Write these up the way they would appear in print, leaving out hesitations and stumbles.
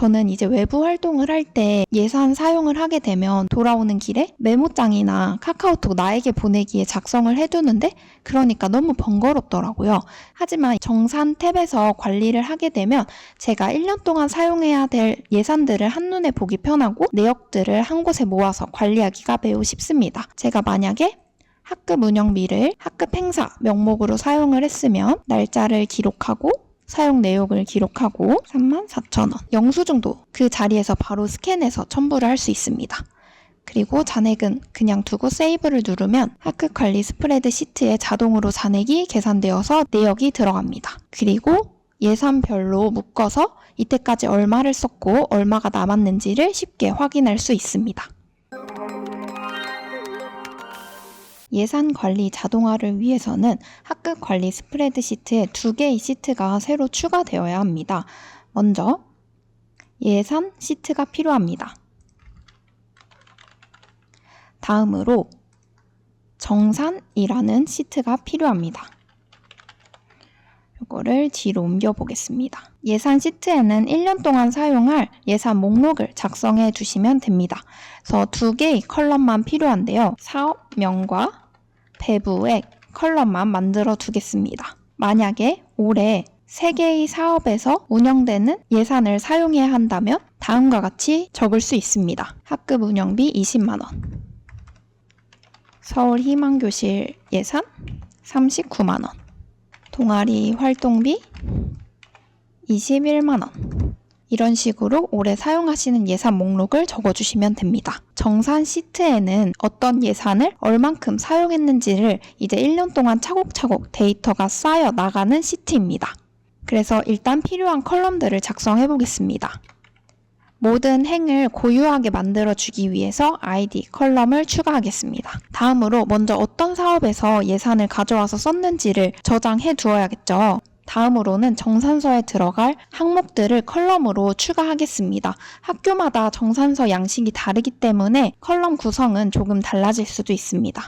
저는 이제 외부 활동을 할 때 예산 사용을 하게 되면 돌아오는 길에 메모장이나 카카오톡 나에게 보내기에 작성을 해두는데 그러니까 너무 번거롭더라고요. 하지만 정산 탭에서 관리를 하게 되면 제가 1년 동안 사용해야 될 예산들을 한눈에 보기 편하고 내역들을 한 곳에 모아서 관리하기가 매우 쉽습니다. 제가 만약에 학급 운영비를 학급 행사 명목으로 사용을 했으면 날짜를 기록하고 사용 내역을 기록하고 34,000원 영수증도 그 자리에서 바로 스캔해서 첨부를 할 수 있습니다. 그리고 잔액은 그냥 두고 세이브를 누르면 학급 관리 스프레드 시트에 자동으로 잔액이 계산되어서 내역이 들어갑니다. 그리고 예산별로 묶어서 이때까지 얼마를 썼고 얼마가 남았는지를 쉽게 확인할 수 있습니다. 예산 관리 자동화를 위해서는 학급 관리 스프레드 시트에 2개의 시트가 새로 추가되어야 합니다. 먼저 예산 시트가 필요합니다. 다음으로 정산이라는 시트가 필요합니다. 이거를 뒤로 옮겨 보겠습니다. 예산 시트에는 1년 동안 사용할 예산 목록을 작성해 두시면 됩니다. 그래서 2개의 컬럼만 필요한데요. 사업명과 배부액 컬럼만 만들어 두겠습니다. 만약에 올해 3개의 사업에서 운영되는 예산을 사용해야 한다면 다음과 같이 적을 수 있습니다. 학급 운영비 20만원, 서울 희망교실 예산 39만원, 동아리 활동비 21만원. 이런 식으로 올해 사용하시는 예산 목록을 적어주시면 됩니다. 정산 시트에는 어떤 예산을 얼만큼 사용했는지를 이제 1년 동안 차곡차곡 데이터가 쌓여 나가는 시트입니다. 그래서 일단 필요한 컬럼들을 작성해 보겠습니다. 모든 행을 고유하게 만들어주기 위해서 ID 컬럼을 추가하겠습니다. 다음으로 먼저 어떤 사업에서 예산을 가져와서 썼는지를 저장해 두어야겠죠. 다음으로는 정산서에 들어갈 항목들을 컬럼으로 추가하겠습니다. 학교마다 정산서 양식이 다르기 때문에 컬럼 구성은 조금 달라질 수도 있습니다.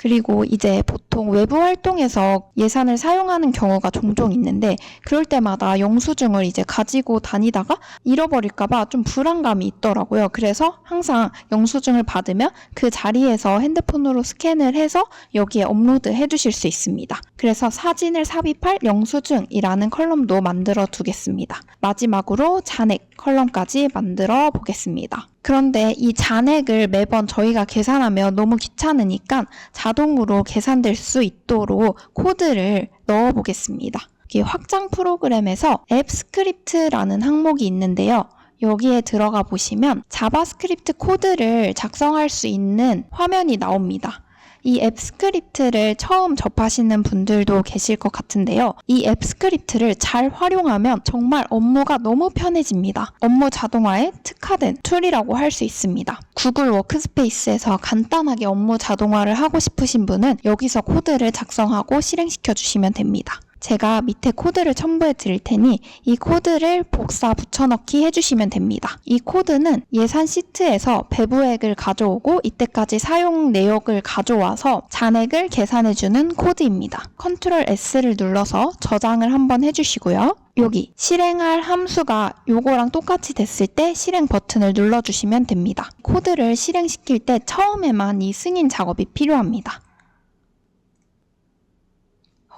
그리고 이제 보통 외부 활동에서 예산을 사용하는 경우가 종종 있는데 그럴 때마다 영수증을 이제 가지고 다니다가 잃어버릴까봐 좀 불안감이 있더라고요. 그래서 항상 영수증을 받으면 그 자리에서 핸드폰으로 스캔을 해서 여기에 업로드 해주실 수 있습니다. 그래서 사진을 삽입할 영수증이라는 컬럼도 만들어 두겠습니다. 마지막으로 잔액 컬럼까지 만들어 보겠습니다. 그런데 이 잔액을 매번 저희가 계산하면 너무 귀찮으니까 자동으로 계산될 수 있도록 코드를 넣어 보겠습니다. 여기 확장 프로그램에서 앱 스크립트라는 항목이 있는데요. 여기에 들어가 보시면 자바스크립트 코드를 작성할 수 있는 화면이 나옵니다. 이 앱 스크립트를 처음 접하시는 분들도 계실 것 같은데요. 이 앱 스크립트를 잘 활용하면 정말 업무가 너무 편해집니다. 업무 자동화에 특화된 툴이라고 할 수 있습니다. 구글 워크스페이스에서 간단하게 업무 자동화를 하고 싶으신 분은 여기서 코드를 작성하고 실행시켜 주시면 됩니다. 제가 밑에 코드를 첨부해 드릴 테니 이 코드를 복사 붙여넣기 해주시면 됩니다. 이 코드는 예산 시트에서 배부액을 가져오고 이때까지 사용 내역을 가져와서 잔액을 계산해주는 코드입니다. Ctrl S를 눌러서 저장을 한번 해주시고요. 여기 실행할 함수가 요거랑 똑같이 됐을 때 실행 버튼을 눌러주시면 됩니다. 코드를 실행시킬 때 처음에만 이 승인 작업이 필요합니다.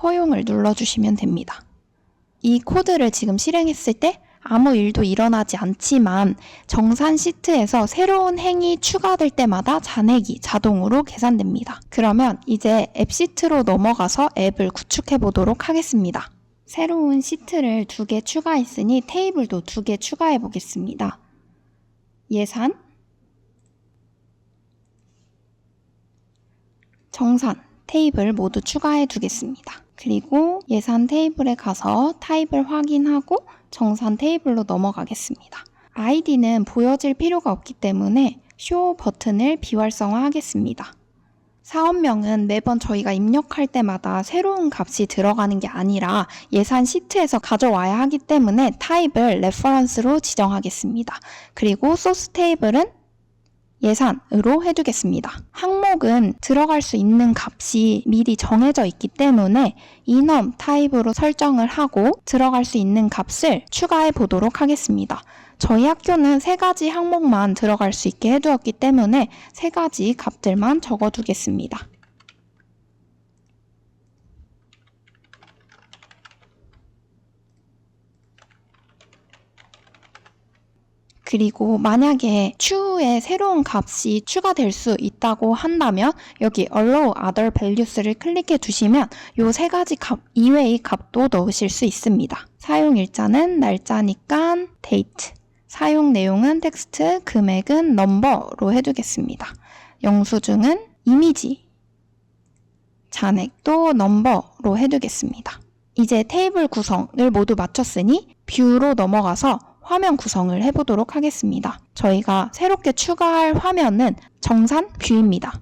허용을 눌러주시면 됩니다. 이 코드를 지금 실행했을 때 아무 일도 일어나지 않지만 정산 시트에서 새로운 행이 추가될 때마다 잔액이 자동으로 계산됩니다. 그러면 이제 앱 시트로 넘어가서 앱을 구축해 보도록 하겠습니다. 새로운 시트를 2개 추가했으니 테이블도 2개 추가해 보겠습니다. 예산, 정산, 테이블 모두 추가해 두겠습니다. 그리고 예산 테이블에 가서 타입을 확인하고 정산 테이블로 넘어가겠습니다. 아이디는 보여질 필요가 없기 때문에 쇼 버튼을 비활성화하겠습니다. 사업명은 매번 저희가 입력할 때마다 새로운 값이 들어가는 게 아니라 예산 시트에서 가져와야 하기 때문에 타입을 레퍼런스로 지정하겠습니다. 그리고 소스 테이블은 예산으로 해두겠습니다. 항목은 들어갈 수 있는 값이 미리 정해져 있기 때문에 enum 타입으로 설정을 하고 들어갈 수 있는 값을 추가해 보도록 하겠습니다. 저희 학교는 3가지 항목만 들어갈 수 있게 해두었기 때문에 3가지 값들만 적어두겠습니다. 그리고 만약에 추후에 새로운 값이 추가될 수 있다고 한다면 여기 Allow Other Values를 클릭해 두시면 이 3가지 값 이외의 값도 넣으실 수 있습니다. 사용일자는 날짜니까 date, 사용 내용은 텍스트, 금액은 number로 해두겠습니다. 영수증은 이미지, 잔액도 number로 해두겠습니다. 이제 테이블 구성을 모두 마쳤으니 뷰로 넘어가서 화면 구성을 해보도록 하겠습니다. 저희가 새롭게 추가할 화면은 정산 뷰입니다.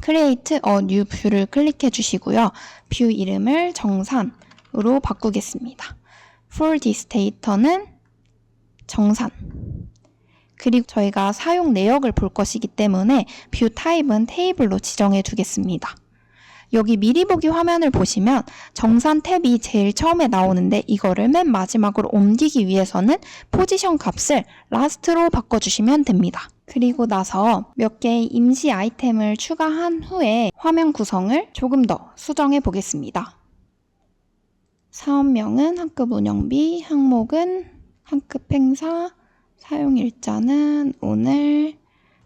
Create a new view를 클릭해 주시고요. 뷰 이름을 정산으로 바꾸겠습니다. For this data는 정산. 그리고 저희가 사용 내역을 볼 것이기 때문에 뷰 타입은 테이블로 지정해 두겠습니다. 여기 미리 보기 화면을 보시면 정산 탭이 제일 처음에 나오는데 이거를 맨 마지막으로 옮기기 위해서는 포지션 값을 last로 바꿔주시면 됩니다. 그리고 나서 몇 개의 임시 아이템을 추가한 후에 화면 구성을 조금 더 수정해 보겠습니다. 사업명은 학급 운영비, 항목은 학급 행사, 사용일자는 오늘,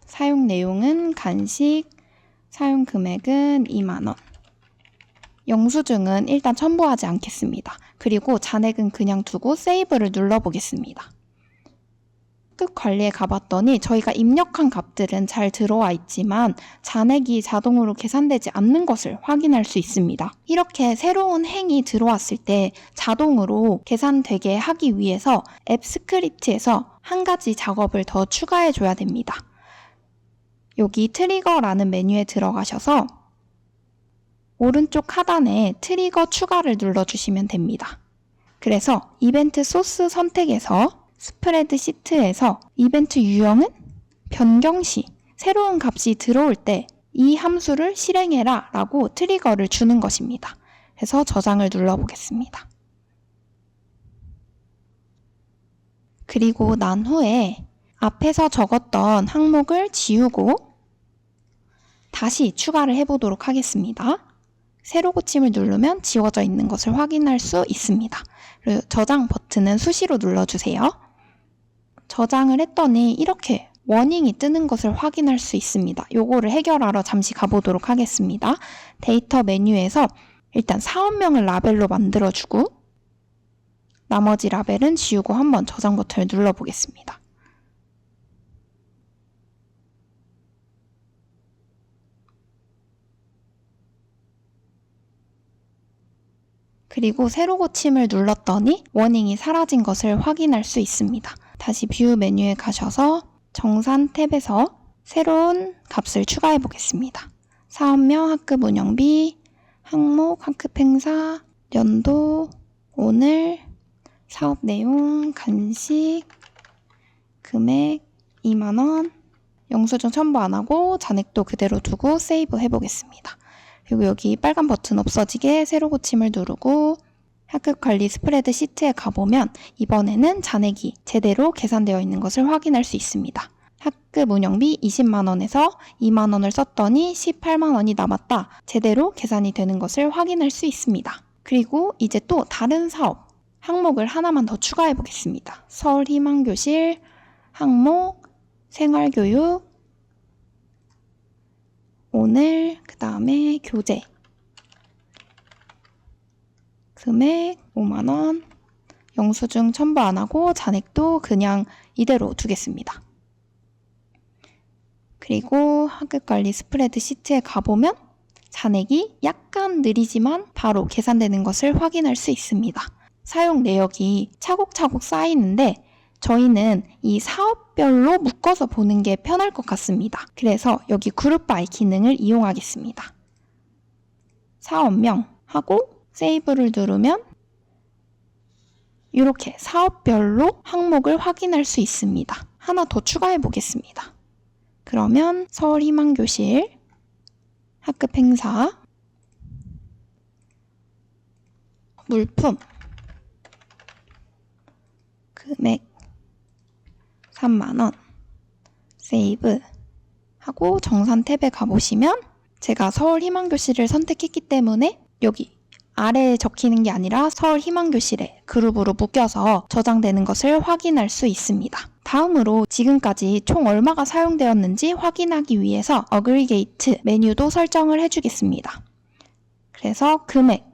사용 내용은 간식, 사용 금액은 2만원. 영수증은 일단 첨부하지 않겠습니다. 그리고 잔액은 그냥 두고 세이브를 눌러보겠습니다. 학급 관리에 가봤더니 저희가 입력한 값들은 잘 들어와 있지만 잔액이 자동으로 계산되지 않는 것을 확인할 수 있습니다. 이렇게 새로운 행이 들어왔을 때 자동으로 계산되게 하기 위해서 앱 스크립트에서 한 가지 작업을 더 추가해 줘야 됩니다. 여기 트리거라는 메뉴에 들어가셔서 오른쪽 하단에 트리거 추가를 눌러주시면 됩니다. 그래서 이벤트 소스 선택에서 스프레드 시트에서 이벤트 유형은 변경 시 새로운 값이 들어올 때 이 함수를 실행해라 라고 트리거를 주는 것입니다. 그래서 저장을 눌러보겠습니다. 그리고 난 후에 앞에서 적었던 항목을 지우고 다시 추가를 해보도록 하겠습니다. 새로 고침을 누르면 지워져 있는 것을 확인할 수 있습니다. 그리고 저장 버튼은 수시로 눌러주세요. 저장을 했더니 이렇게 워닝이 뜨는 것을 확인할 수 있습니다. 요거를 해결하러 잠시 가보도록 하겠습니다. 데이터 메뉴에서 일단 사업명을 라벨로 만들어주고 나머지 라벨은 지우고 한번 저장 버튼을 눌러보겠습니다. 그리고 새로 고침을 눌렀더니 워닝이 사라진 것을 확인할 수 있습니다. 다시 뷰 메뉴에 가셔서 정산 탭에서 새로운 값을 추가해 보겠습니다. 사업명, 학급 운영비, 항목, 학급 행사, 연도, 오늘, 사업 내용, 간식, 금액 2만원, 영수증 첨부 안 하고 잔액도 그대로 두고 세이브 해보겠습니다. 그리고 여기 빨간 버튼 없어지게 새로 고침을 누르고 학급 관리 스프레드 시트에 가보면 이번에는 잔액이 제대로 계산되어 있는 것을 확인할 수 있습니다. 학급 운영비 20만원에서 2만원을 썼더니 18만원이 남았다. 제대로 계산이 되는 것을 확인할 수 있습니다. 그리고 이제 또 다른 사업 항목을 하나만 더 추가해 보겠습니다. 서울희망교실, 항목, 생활교육, 오늘, 그 다음에 교재, 금액 5만원, 영수증 첨부 안 하고 잔액도 그냥 이대로 두겠습니다. 그리고 학급관리 스프레드 시트에 가보면 잔액이 약간 느리지만 바로 계산되는 것을 확인할 수 있습니다. 사용 내역이 차곡차곡 쌓이는데 저희는 이 사업별로 묶어서 보는 게 편할 것 같습니다. 그래서 여기 그룹 바이 기능을 이용하겠습니다. 사업명 하고 세이브를 누르면 이렇게 사업별로 항목을 확인할 수 있습니다. 하나 더 추가해 보겠습니다. 그러면 서울희망교실, 학급 행사, 물품, 금액 3만원, 세이브 하고 정산 탭에 가보시면 제가 서울희망교실을 선택했기 때문에 여기 아래에 적히는 게 아니라 서울희망교실에 그룹으로 묶여서 저장되는 것을 확인할 수 있습니다. 다음으로 지금까지 총 얼마가 사용되었는지 확인하기 위해서 어그리게이트 메뉴도 설정을 해주겠습니다. 그래서 금액,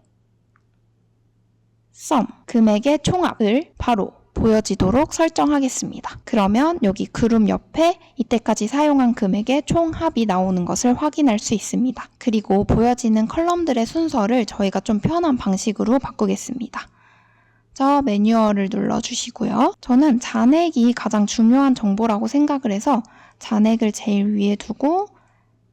금액의 총합을 바로 보여지도록 설정하겠습니다. 그러면 여기 그룹 옆에 이때까지 사용한 금액의 총합이 나오는 것을 확인할 수 있습니다. 그리고 보여지는 컬럼들의 순서를 저희가 좀 편한 방식으로 바꾸겠습니다. 자, 매뉴얼을 눌러주시고요. 저는 잔액이 가장 중요한 정보라고 생각을 해서 잔액을 제일 위에 두고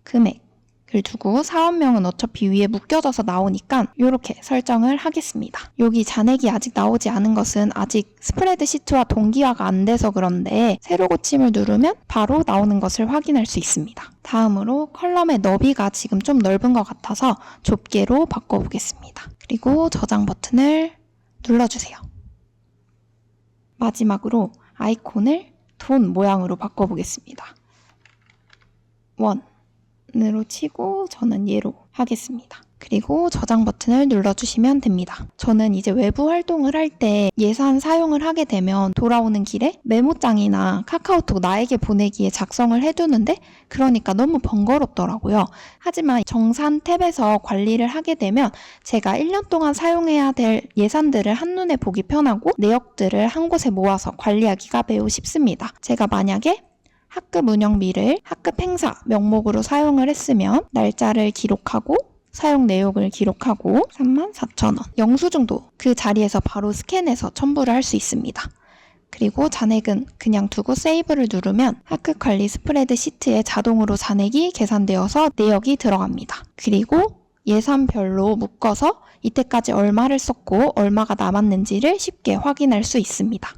금액을 두고 사원명은 어차피 위에 묶여져서 나오니까 이렇게 설정을 하겠습니다. 여기 잔액이 아직 나오지 않은 것은 아직 스프레드시트와 동기화가 안 돼서 그런데 새로 고침을 누르면 바로 나오는 것을 확인할 수 있습니다. 다음으로 컬럼의 너비가 지금 좀 넓은 것 같아서 좁게로 바꿔보겠습니다. 그리고 저장 버튼을 눌러주세요. 마지막으로 아이콘을 돈 모양으로 바꿔보겠습니다. 원으로 치고 저는 얘로 하겠습니다. 그리고 저장 버튼을 눌러주시면 됩니다. 저는 이제 외부 활동을 할 때 예산 사용을 하게 되면 돌아오는 길에 메모장이나 카카오톡 나에게 보내기에 작성을 해두는데 그러니까 너무 번거롭더라고요. 하지만 정산 탭에서 관리를 하게 되면 제가 1년 동안 사용해야 될 예산들을 한눈에 보기 편하고 내역들을 한 곳에 모아서 관리하기가 매우 쉽습니다. 제가 만약에 학급 운영비를 학급 행사 명목으로 사용을 했으면 날짜를 기록하고 사용 내역을 기록하고 34,000원 영수증도 그 자리에서 바로 스캔해서 첨부를 할 수 있습니다. 그리고 잔액은 그냥 두고 세이브를 누르면 학급 관리 스프레드 시트에 자동으로 잔액이 계산되어서 내역이 들어갑니다. 그리고 예산별로 묶어서 이때까지 얼마를 썼고 얼마가 남았는지를 쉽게 확인할 수 있습니다.